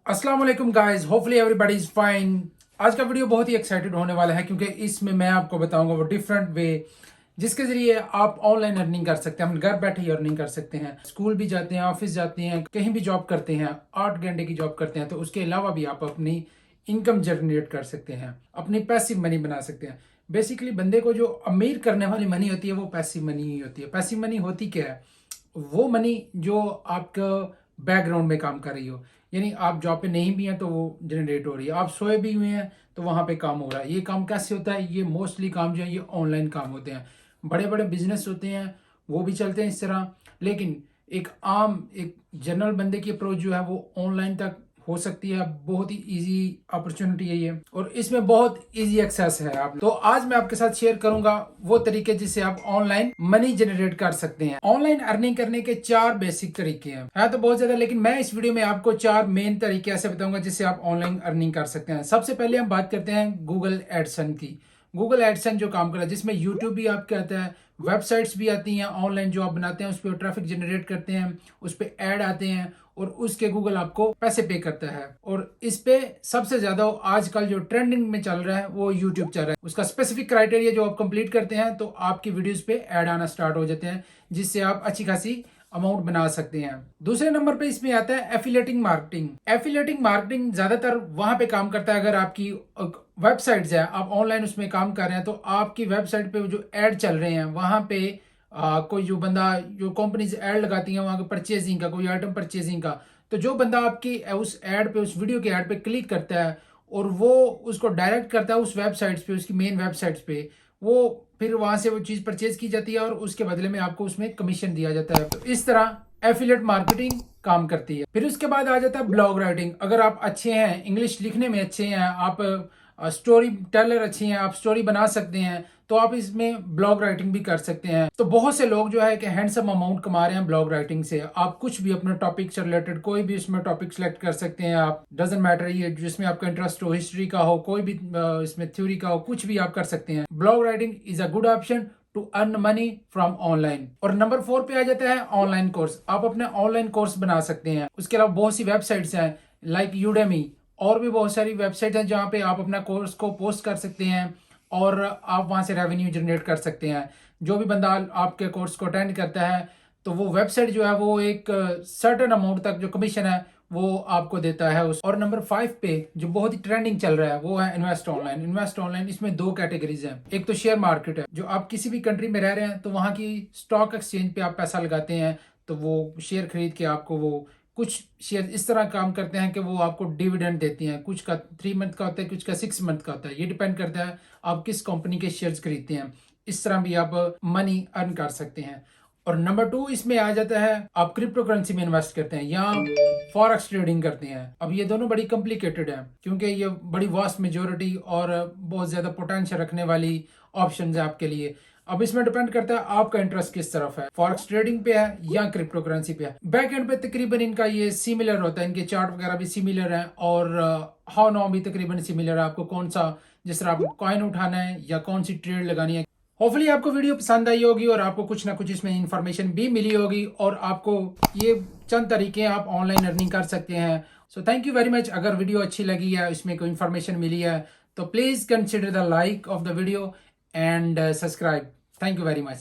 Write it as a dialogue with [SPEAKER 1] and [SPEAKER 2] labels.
[SPEAKER 1] अस्सलाम वालेकुम guys, hopefully everybody is fine. आज का वीडियो बहुत ही एक्साइटेड होने वाला है क्योंकि इसमें मैं आपको बताऊंगा वो डिफरेंट वे जिसके जरिए आप ऑनलाइन अर्निंग कर सकते हैं। हम घर बैठे ही अर्निंग कर सकते हैं। स्कूल भी जाते हैं, ऑफिस जाते हैं, कहीं भी जॉब करते हैं, 8 घंटे की जॉब करते हैं, तो उसके अलावा भी आप अपनी इनकम जनरेट कर सकते हैं, अपनी पैसिव मनी बना सकते हैं। बेसिकली बंदे को जो अमीर करने वाली मनी होती है वो पैसिव मनी ही होती है। पैसिव मनी होती क्या है? वो मनी जो आपका बैकग्राउंड में काम कर रही हो, यानी आप जॉब पे नहीं भी हैं तो वो जनरेट हो रही है, आप सोए भी हुए हैं तो वहां पे काम हो रहा है। ये काम कैसे होता है? ये मोस्टली काम जो है ये ऑनलाइन काम होते हैं। बड़े बड़े बिजनेस होते हैं वो भी चलते हैं इस तरह, लेकिन एक जनरल बंदे की अप्रोच जो है वो ऑनलाइन तक हो सकती है। बहुत ही इजी अपॉर्चुनिटी है ये, और इसमें बहुत इजी एक्सेस है। आप तो आज मैं आपके साथ शेयर करूंगा वो तरीके जिससे आप ऑनलाइन मनी जनरेट कर सकते हैं। ऑनलाइन अर्निंग करने के 4 बेसिक तरीके हैं, है तो बहुत ज्यादा, लेकिन मैं इस वीडियो में आपको 4 मेन तरीके ऐसे बताऊंगा जिससे आप ऑनलाइन अर्निंग कर सकते हैं। सबसे पहले हम बात करते हैं गूगल एडसन की। गूगल एडसन जो काम कर रहा है, जिसमें यूट्यूब भी आपके आता है, वेबसाइट्स भी आती हैं ऑनलाइन जो आप बनाते हैं, उस पर ट्रैफिक जनरेट करते हैं, उस पर ऐड आते हैं और उसके गूगल आपको पैसे पे करता है। और इस पे सबसे ज्यादा आजकल जो ट्रेंडिंग में चल रहा है वो यूट्यूब चल रहा है। उसका स्पेसिफिक क्राइटेरिया जो आप कंप्लीट करते हैं तो आपकी वीडियोस पे ऐड आना स्टार्ट हो जाते हैं, जिससे आप अच्छी खासी अमाउंट बना सकते हैं। दूसरे नंबर पे इसमें आता है एफिलेटिंग मार्केटिंग। एफिलेटिंग मार्केटिंग ज्यादातर वहां पे काम करता है अगर आपकी वेबसाइट्स है, आप ऑनलाइन उसमें काम कर रहे हैं, तो आपकी वेबसाइट पे जो एड चल रहे हैं वहां पे कोई जो बंदा, जो कंपनीज ऐड लगाती हैं वहां पे परचेजिंग का, कोई आइटम परचेजिंग का, तो जो बंदा आपकी उस ऐड पे, उस वीडियो के ऐड पे क्लिक करता है और वो उसको डायरेक्ट करता है उस वेबसाइट्स पे, उसकी मेन वेबसाइट्स पे, वो फिर वहां से वो चीज परचेज की जाती है और उसके बदले में आपको उसमें कमीशन दिया जाता है। तो इस तरह एफिलेट मार्केटिंग काम करती है। फिर उसके बाद आ जाता है ब्लॉग राइटिंग। अगर आप अच्छे हैं, इंग्लिश लिखने में अच्छे हैं, आप स्टोरी टेलर अच्छी हैं, आप स्टोरी बना सकते हैं, तो आप इसमें ब्लॉग राइटिंग भी कर सकते हैं। तो बहुत से लोग जो है कि हैंडसम अमाउंट कमा रहे हैं ब्लॉग राइटिंग से। आप कुछ भी अपने टॉपिक से रिलेटेड कोई भी इसमें टॉपिक सेलेक्ट कर सकते हैं। आप डजेंट मैटर ये जिसमें आपका इंटरेस्ट हो, हिस्ट्री का हो, कोई भी इसमें थ्योरी का हो, कुछ भी आप कर सकते हैं। Blog writing is a good option to earn money from online. और नंबर 4 पे आ जाता है ऑनलाइन कोर्स। आप अपने ऑनलाइन कोर्स बना सकते हैं। उसके अलावा बहुत सी वेबसाइट्स हैं लाइक यूडेमी, और भी बहुत सारी वेबसाइट हैं जहाँ पे आप अपना कोर्स को पोस्ट कर सकते हैं और आप वहां से रेवेन्यू जनरेट कर सकते हैं। जो भी बंदा आपके कोर्स को अटेंड करता है तो वो वेबसाइट जो है वो एक सर्टेन अमाउंट तक जो कमीशन है वो आपको देता है उस। और नंबर 5 पे जो बहुत ही ट्रेंडिंग चल रहा है वो है इन्वेस्ट ऑनलाइन। इन्वेस्ट ऑनलाइन इसमें 2 कैटेगरीज हैं। एक तो शेयर मार्केट है, जो आप किसी भी कंट्री में रह रहे हैं तो वहां की स्टॉक एक्सचेंज पे आप पैसा लगाते हैं, तो वो शेयर खरीद के आपको वो कुछ शेयर इस तरह काम करते हैं कि वो आपको डिविडेंड देती हैं। कुछ का 3 मंथ का होता है, कुछ का 6 मंथ का होता है। ये डिपेंड करता है आप किस कंपनी के शेयर्स खरीदते हैं। इस तरह भी आप मनी अर्न कर सकते हैं। और नंबर 2 इसमें आ जाता है आप क्रिप्टो करेंसी में इन्वेस्ट करते हैं या फॉरेक्स ट्रेडिंग करते हैं। अब ये दोनों बड़ी कॉम्प्लिकेटेड है क्योंकि ये बड़ी वास्ट मेजोरिटी और बहुत ज्यादा पोटेंशियल रखने वाली ऑप्शन है आपके लिए। अब इसमें डिपेंड करता है आपका इंटरेस्ट किस तरफ है, फॉरेक्स ट्रेडिंग पे है या क्रिप्टो करेंसी पे है। बैक एंड पे तकरीबन इनका ये सिमिलर होता है, इनके चार्ट वगैरह भी सिमिलर है और हाउ नाउ भी तकरीबन सिमिलर है। आपको कौन सा, जिस तरह आपको कॉइन उठाना है या कौन सी ट्रेड लगानी है। होपफुली आपको वीडियो पसंद आई होगी और आपको कुछ ना कुछ इसमें इंफॉर्मेशन भी मिली होगी और आपको ये चंद तरीके आप ऑनलाइन अर्निंग कर सकते हैं। So thank you very much. अगर वीडियो अच्छी लगी है, इसमें कोई इंफॉर्मेशन मिली है, तो please consider the like of the video and subscribe. Thank you very much.